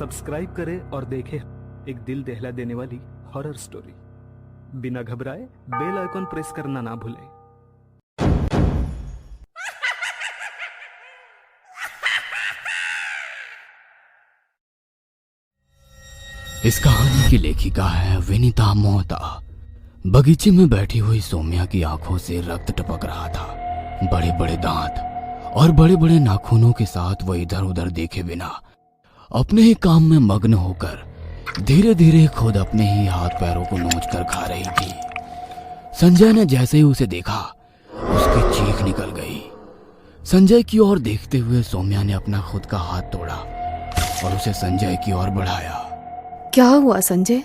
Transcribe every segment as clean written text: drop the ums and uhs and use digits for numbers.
Subscribe करें और देखें एक दिल दहला देने वाली हॉरर स्टोरी। बिना घबराए बेल आइकॉन प्रेस करना ना भूलें। इस कहानी की लेखिका है विनीता मोहता। बगीचे में बैठी हुई सौम्या की आंखों से रक्त टपक रहा था। बड़े बड़े दांत और बड़े बड़े नाखूनों के साथ वह इधर उधर देखे बिना अपने ही काम में मग्न होकर धीरे धीरे खुद अपने ही हाथ पैरों को नोचकर खा रही थी। संजय ने जैसे ही उसे देखा उसकी चीख निकल गई। संजय की ओर देखते हुए सौम्या ने अपना खुद का हाथ तोड़ा और उसे संजय की ओर बढ़ाया। क्या हुआ संजय,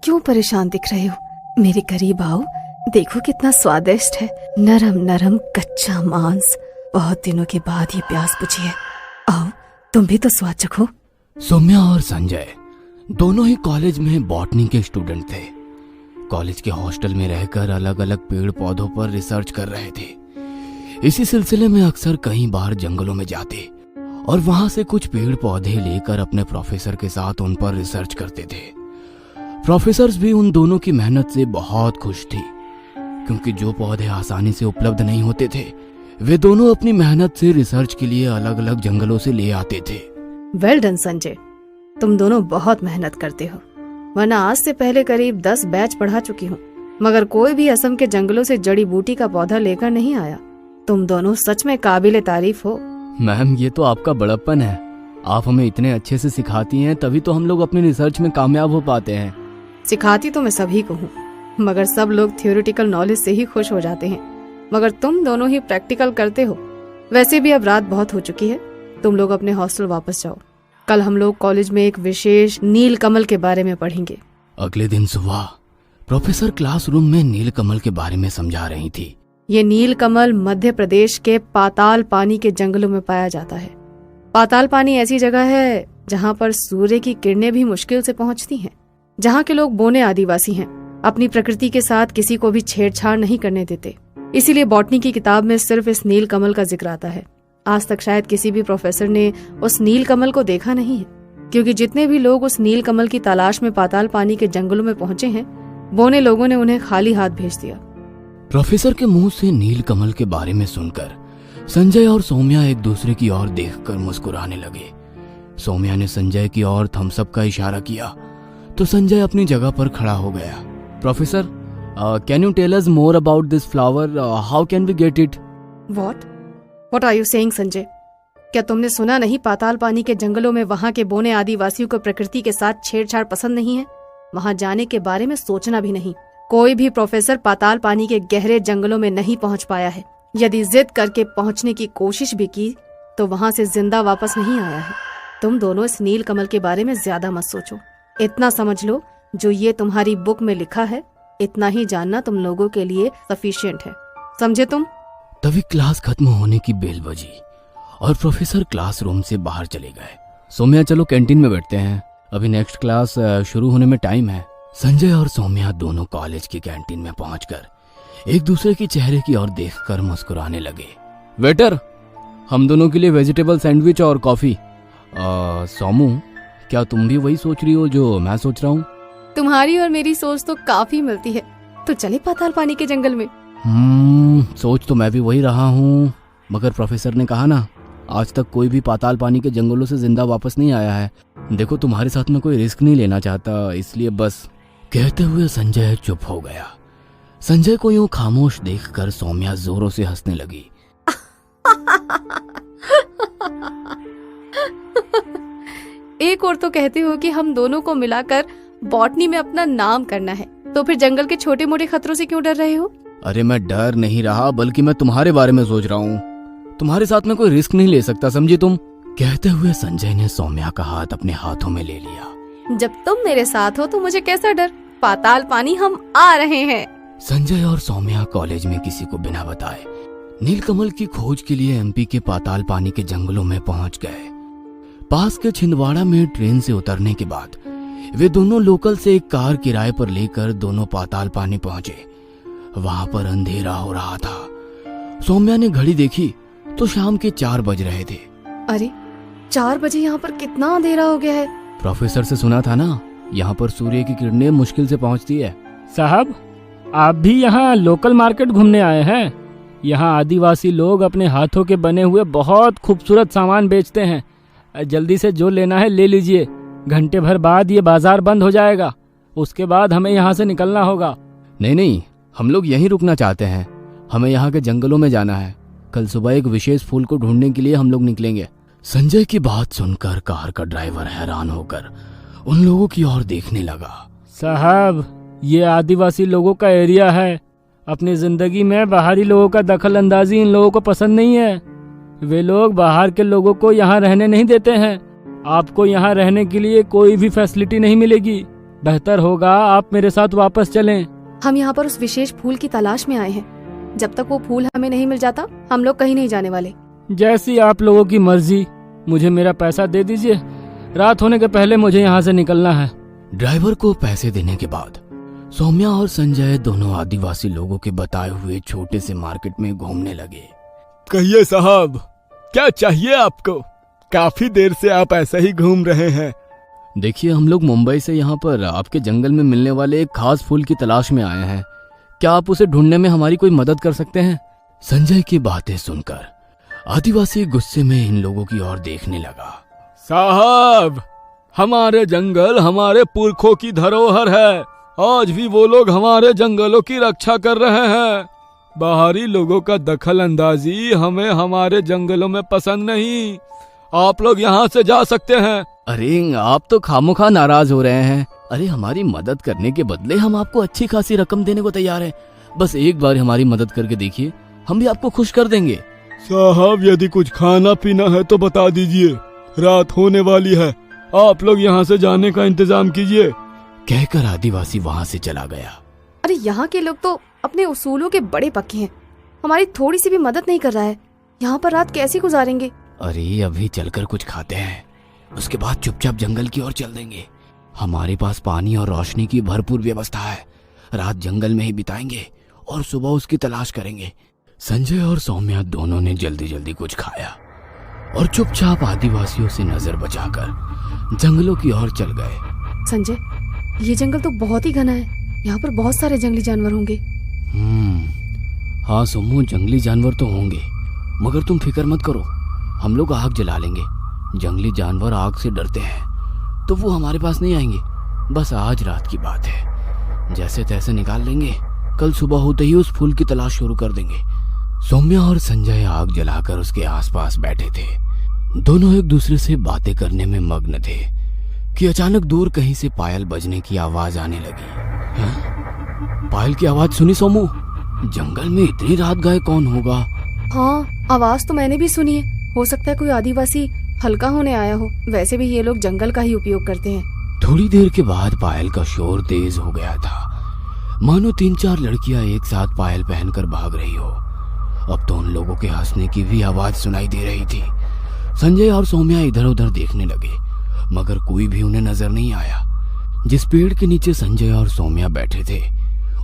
क्यों परेशान दिख रहे हो? मेरे करीब आओ, देखो कितना स्वादिष्ट है, नरम नरम कच्चा मांस। बहुत दिनों के बाद ये प्यास बुझी है। आओ तुम भी तो स्वाद चखो। सौम्या और संजय दोनों ही कॉलेज में बॉटनी के स्टूडेंट थे। कॉलेज के हॉस्टल में रहकर अलग अलग पेड़ पौधों पर रिसर्च कर रहे थे। इसी सिलसिले में अक्सर कई बार जंगलों में जाते और वहां से कुछ पेड़ पौधे लेकर अपने प्रोफेसर के साथ उन पर रिसर्च करते थे। प्रोफेसर्स भी उन दोनों की मेहनत से बहुत खुश थी, क्योंकि जो पौधे आसानी से उपलब्ध नहीं होते थे वे दोनों अपनी मेहनत से रिसर्च के लिए अलग अलग जंगलों से ले आते थे। वेल डन संजय, तुम दोनों बहुत मेहनत करते हो, वरना आज से पहले करीब 10 बैच पढ़ा चुकी हूँ, मगर कोई भी असम के जंगलों से जड़ी बूटी का पौधा लेकर नहीं आया। तुम दोनों सच में काबिले तारीफ हो। मैम, ये तो आपका बड़प्पन है। आप हमें इतने अच्छे से सिखाती हैं, तभी तो हम लोग अपनी रिसर्च में कामयाब हो पाते हैं। सिखाती तो मैं सभी को हूँ, मगर सब लोग थियोरिटिकल नॉलेज से ही खुश हो जाते हैं, मगर तुम दोनों ही प्रैक्टिकल करते हो। वैसे भी अब रात बहुत हो चुकी है, तुम लोग अपने हॉस्टल वापस जाओ। कल हम लोग कॉलेज में एक विशेष नील कमल के बारे में पढ़ेंगे। अगले दिन सुबह प्रोफेसर क्लासरूम में नील कमल के बारे में समझा रही थी। ये नील कमल मध्य प्रदेश के पाताल पानी के जंगलों में पाया जाता है। पाताल पानी ऐसी जगह है जहाँ पर सूर्य की किरणें भी मुश्किल से पहुँचती हैं। जहाँ के लोग बोने आदिवासी हैं, अपनी प्रकृति के साथ किसी को भी छेड़छाड़ नहीं करने देते। इसीलिए बॉटनी की किताब में सिर्फ इस नील कमल का जिक्र आता है। आज तक शायद किसी भी प्रोफेसर ने उस नील कमल को देखा नहीं है, क्योंकि जितने भी लोग उस नील कमल की तलाश में पाताल पानी के जंगलों में पहुंचे हैं, बोने लोगों ने उन्हें खाली हाथ भेज दिया। प्रोफेसर के मुंह से नील कमल के बारे में सुनकर संजय और सौम्या एक दूसरे की ओर देखकर मुस्कुराने लगे। सौम्या ने संजय की ओर थम्स अप का इशारा किया तो संजय अपनी जगह पर खड़ा हो गया। Professor, can you tell us more about this flower? How can we get it? What are you saying Sanjay? क्या तुमने सुना नहीं, पाताल पानी के जंगलों में वहाँ के बोने आदिवासियों को प्रकृति के साथ छेड़छाड़ पसंद नहीं है। वहाँ जाने के बारे में सोचना भी नहीं। कोई भी प्रोफेसर पाताल पानी के गहरे जंगलों में नहीं पहुँच पाया है। यदि जिद करके पहुँचने की कोशिश भी की तो वहाँ से जिंदा वापस नहीं आया है। तुम दोनों इस नील कमल के बारे में ज्यादा मत सोचो। इतना समझ लो, जो ये तुम्हारी बुक में लिखा है, इतना ही जानना तुम लोगों के लिए सफिशिएंट है। समझे तुम? तभी क्लास खत्म होने की बेल बजी और प्रोफेसर क्लासरूम से बाहर चले गए। सौम्या, चलो कैंटीन में बैठते हैं, अभी नेक्स्ट क्लास शुरू होने में टाइम है। संजय और सौम्या दोनों कॉलेज की कैंटीन में पहुंचकर एक दूसरे के चेहरे की ओर देखकर मुस्कुराने लगे। वेटर, हम दोनों के लिए वेजिटेबल सैंडविच और कॉफी। सोमू, क्या तुम भी वही सोच रही हो जो मैं सोच रहा हूँ? तुम्हारी और मेरी सोच तो काफी मिलती है, तो चले पाताल पानी के जंगल में। सोच तो मैं भी वही रहा हूँ, मगर प्रोफेसर ने कहा ना, आज तक कोई भी पाताल पानी के जंगलों से जिंदा वापस नहीं आया है। देखो, तुम्हारे साथ में कोई रिस्क नहीं लेना चाहता, इसलिए बस। कहते हुए संजय चुप हो गया। संजय को यूं खामोश देखकर सौम्या जोरों से हंसने लगी। एक और तो कहते हो कि हम दोनों को मिलाकर बॉटनी में अपना नाम करना है, तो फिर जंगल के छोटे मोटे खतरों से क्यों डर रहे हो? अरे मैं डर नहीं रहा, बल्कि मैं तुम्हारे बारे में सोच रहा हूँ। तुम्हारे साथ में कोई रिस्क नहीं ले सकता, समझी तुम? कहते हुए संजय ने सौम्या का हाथ अपने हाथों में ले लिया। जब तुम मेरे साथ हो तो मुझे कैसा डर? पाताल पानी हम आ रहे हैं। संजय और सौम्या कॉलेज में किसी को बिना बताए नीलकमल की खोज के लिए एमपी के पाताल पानी के जंगलों में पहुंच गए। पास के छिंदवाड़ा में ट्रेन से उतरने के बाद वे दोनों लोकल से एक कार किराए पर लेकर दोनों पाताल पानी पहुंचे। वहां पर अंधेरा हो रहा था। सौम्या ने घड़ी देखी तो शाम के 4 बज रहे थे। अरे 4 बजे यहाँ पर कितना अंधेरा हो गया है। प्रोफेसर से सुना था ना, यहाँ पर सूर्य की किरणें मुश्किल से पहुँचती है। साहब, आप भी यहाँ लोकल मार्केट घूमने आए हैं? यहाँ आदिवासी लोग अपने हाथों के बने हुए बहुत खूबसूरत सामान बेचते हैं। जल्दी से जो लेना है ले लीजिए, घंटे भर बाद ये बाजार बंद हो जाएगा, उसके बाद हमें यहाँ से निकलना होगा। नहीं नहीं, हम लोग यहीं रुकना चाहते हैं। हमें यहाँ के जंगलों में जाना है। कल सुबह एक विशेष फूल को ढूंढने के लिए हम लोग निकलेंगे। संजय की बात सुनकर कार का ड्राइवर हैरान होकर उन लोगों की ओर देखने लगा। साहब, ये आदिवासी लोगों का एरिया है। अपनी जिंदगी में बाहरी लोगों का दखल अंदाजी इन लोगों को पसंद नहीं है। वे लोग बाहर के लोगों को यहाँ रहने नहीं देते हैं। आपको यहाँ रहने के लिए कोई भी फैसिलिटी नहीं मिलेगी। बेहतर होगा आप मेरे साथ वापस चलें। हम यहाँ पर उस विशेष फूल की तलाश में आए हैं। जब तक वो फूल हमें नहीं मिल जाता हम लोग कहीं नहीं जाने वाले। जैसी आप लोगों की मर्जी, मुझे मेरा पैसा दे दीजिए। रात होने के पहले मुझे यहाँ से निकलना है। ड्राइवर को पैसे देने के बाद सौम्या और संजय दोनों आदिवासी लोगों के बताए हुए छोटे से मार्केट में घूमने लगे। कहिए साहब, क्या चाहिए आपको? काफी देर से आप ऐसे ही घूम रहे हैं। देखिए, हम लोग मुंबई से यहाँ पर आपके जंगल में मिलने वाले एक खास फूल की तलाश में आए हैं। क्या आप उसे ढूंढने में हमारी कोई मदद कर सकते हैं? संजय की बातें सुनकर आदिवासी गुस्से में इन लोगों की ओर देखने लगा। साहब, हमारे जंगल हमारे पुरखों की धरोहर है। आज भी वो लोग हमारे जंगलों की रक्षा कर रहे हैं। बाहरी लोगों का दखल अंदाजी हमें हमारे जंगलों में पसंद नहीं। आप लोग यहाँ से जा सकते हैं। अरे आप तो खामोखा नाराज हो रहे हैं। अरे हमारी मदद करने के बदले हम आपको अच्छी खासी रकम देने को तैयार हैं। बस एक बार हमारी मदद करके देखिए, हम भी आपको खुश कर देंगे। साहब, यदि कुछ खाना पीना है तो बता दीजिए। रात होने वाली है, आप लोग यहाँ से जाने का इंतजाम कीजिए। कहकर आदिवासी वहाँ से चला गया। अरे यहाँ के लोग तो अपने उसूलों के बड़े पक्के हैं। हमारी थोड़ी सी भी मदद नहीं कर रहा है। यहाँ पर रात कैसे गुजारेंगे? अरे अभी चलकर कुछ खाते हैं, उसके बाद चुपचाप जंगल की ओर चल देंगे। हमारे पास पानी और रोशनी की भरपूर व्यवस्था है। रात जंगल में ही बिताएंगे और सुबह उसकी तलाश करेंगे। संजय और सौम्या दोनों ने जल्दी जल्दी कुछ खाया और चुपचाप आदिवासियों से नजर बचाकर जंगलों की ओर चल गए। संजय, ये जंगल तो बहुत ही घना है। यहाँ पर बहुत सारे जंगली जानवर होंगे। हाँ सोमू, जंगली जानवर तो होंगे, मगर तुम फिक्र मत करो, हम लोग आग जला लेंगे। जंगली जानवर आग से डरते हैं तो वो हमारे पास नहीं आएंगे। बस आज रात की बात है, जैसे तैसे निकाल लेंगे। कल सुबह होते ही उस फूल की तलाश शुरू कर देंगे। सौम्या और संजय आग जलाकर उसके आसपास बैठे थे। दोनों एक दूसरे से बातें करने में मग्न थे कि अचानक दूर कहीं से पायल बजने की आवाज आने लगी। पायल की आवाज सुनी सोमू? जंगल में इतनी रात गए कौन होगा? हाँ, आवाज तो मैंने भी सुनी है। हो सकता है कोई आदिवासी हल्का होने आया हो। वैसे भी ये लोग जंगल का ही उपयोग करते हैं। थोड़ी देर के बाद पायल का शोर तेज हो गया था, मानो 3-4 लड़कियां एक साथ पायल पहनकर भाग रही हो। अब तो उन लोगों के हंसने की भी आवाज सुनाई दे रही थी। संजय और सौम्या इधर उधर देखने लगे, मगर कोई भी उन्हें नजर नहीं आया। जिस पेड़ के नीचे संजय और सौम्या बैठे थे,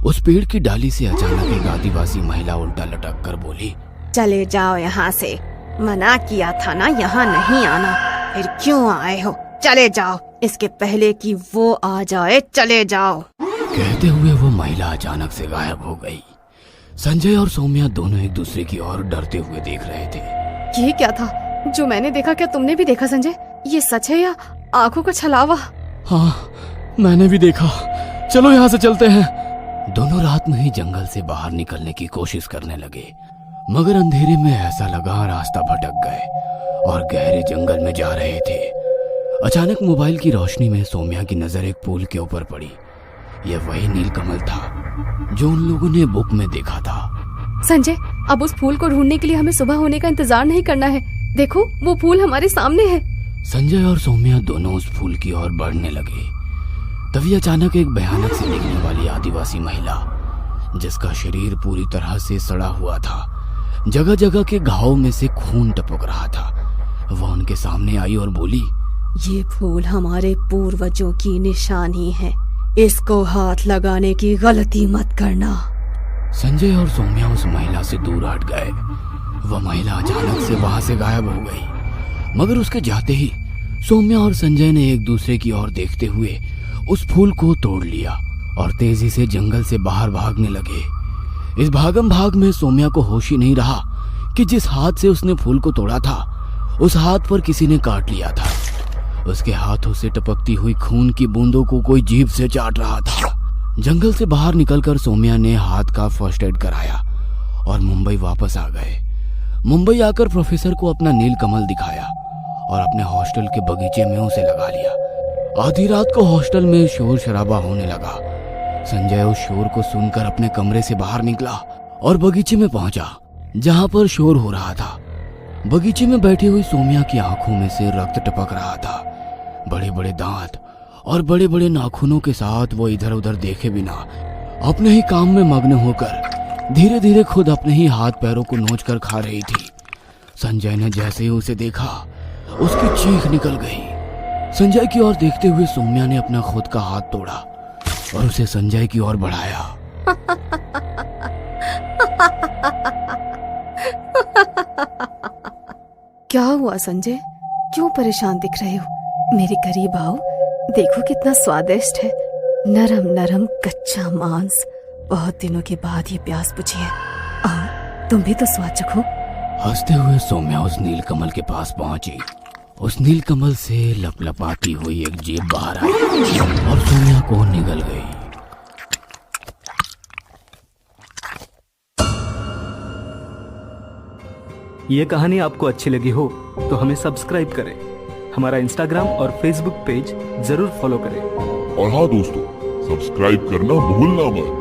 उस पेड़ की डाली से अचानक एक आदिवासी महिला उल्टा लटक कर बोली, चले जाओ यहाँ से। मना किया था ना यहाँ नहीं आना, फिर क्यों आए हो? चले जाओ, इसके पहले कि वो आ जाए। चले जाओ। कहते हुए वो महिला अचानक से गायब हो गई। संजय और सौम्या दोनों एक दूसरे की ओर डरते हुए देख रहे थे। ये क्या था जो मैंने देखा? क्या तुमने भी देखा संजय? ये सच है या आंखों का छलावा? हाँ, मैंने भी देखा। चलो यहाँ से चलते हैं। दोनों रात में ही जंगल से बाहर निकलने की कोशिश करने लगे, मगर अंधेरे में ऐसा लगा रास्ता भटक गए और गहरे जंगल में जा रहे थे। अचानक मोबाइल की रोशनी में सौम्या की नजर एक पुल के ऊपर पड़ी। यह वही नीलकमल था जो उन लोगों ने बुक में देखा था। संजय, अब उस फूल को ढूंढने के लिए हमें सुबह होने का इंतजार नहीं करना है। देखो, वो फूल हमारे सामने है। संजय और सौम्या दोनों उस फूल की ओर बढ़ने लगे। तभी अचानक एक भयानक से दिखने वाली आदिवासी महिला, जिसका शरीर पूरी तरह से सड़ा हुआ था, जगह जगह के घावों में से खून टपक रहा था, वह उनके सामने आई और बोली, ये फूल हमारे पूर्वजों की निशानी है। इसको हाथ लगाने की गलती मत करना। संजय और सौम्या उस महिला से दूर हट गए। वह महिला अचानक से वहां से गायब हो गई, मगर उसके जाते ही सौम्या और संजय ने एक दूसरे की ओर देखते हुए उस फूल को तोड़ लिया और तेजी से जंगल से बाहर भागने लगे। इस भागम भाग में सौम्या को होश ही नहीं रहा कि जिस हाथ से उसने फूल को तोड़ा था उस हाथ पर किसी ने काट लिया था। उसके हाथों से टपकती हुई खून की बूंदों को कोई जीभ से चाट रहा था। जंगल से बाहर निकलकर सौम्या ने हाथ का फर्स्ट एड कराया और मुंबई वापस आ गए। मुंबई आकर प्रोफेसर को अपना नीलकमल दिखाया और अपने हॉस्टल के बगीचे में उसे लगा लिया। आधी रात को हॉस्टल में शोर शराबा होने लगा। संजय उस शोर को सुनकर अपने कमरे से बाहर निकला और बगीचे में पहुंचा जहां पर शोर हो रहा था। बगीचे में बैठी हुई सौम्या की आंखों में से रक्त टपक रहा था। बड़े बड़े दांत और बड़े बड़े नाखूनों के साथ वो इधर उधर देखे बिना अपने ही काम में मग्न होकर धीरे धीरे खुद अपने ही हाथ पैरों को नोच कर खा रही थी। संजय ने जैसे ही उसे देखा उसकी चीख निकल गई। संजय की ओर देखते हुए सौम्या ने अपना खुद का हाथ तोड़ा और उसे संजय की ओर बढ़ाया। क्या हुआ संजय, क्यों परेशान दिख रहे हो? मेरे करीब आओ, देखो कितना स्वादिष्ट है। नरम नरम कच्चा मांस, बहुत दिनों के बाद ये प्यास बुझी है। आओ तुम भी तो स्वाद चखो। हंसते हुए सौम्या उस नीलकमल के पास पहुंची। उस नीलकमल से लपलपाती हुई एक जीभ बाहर आई और सौम्या को निगल गई। ये कहानी आपको अच्छी लगी हो तो हमें सब्सक्राइब करें, हमारा इंस्टाग्राम और फेसबुक पेज जरूर फॉलो करें। और हाँ दोस्तों, सब्सक्राइब करना भूलना मत।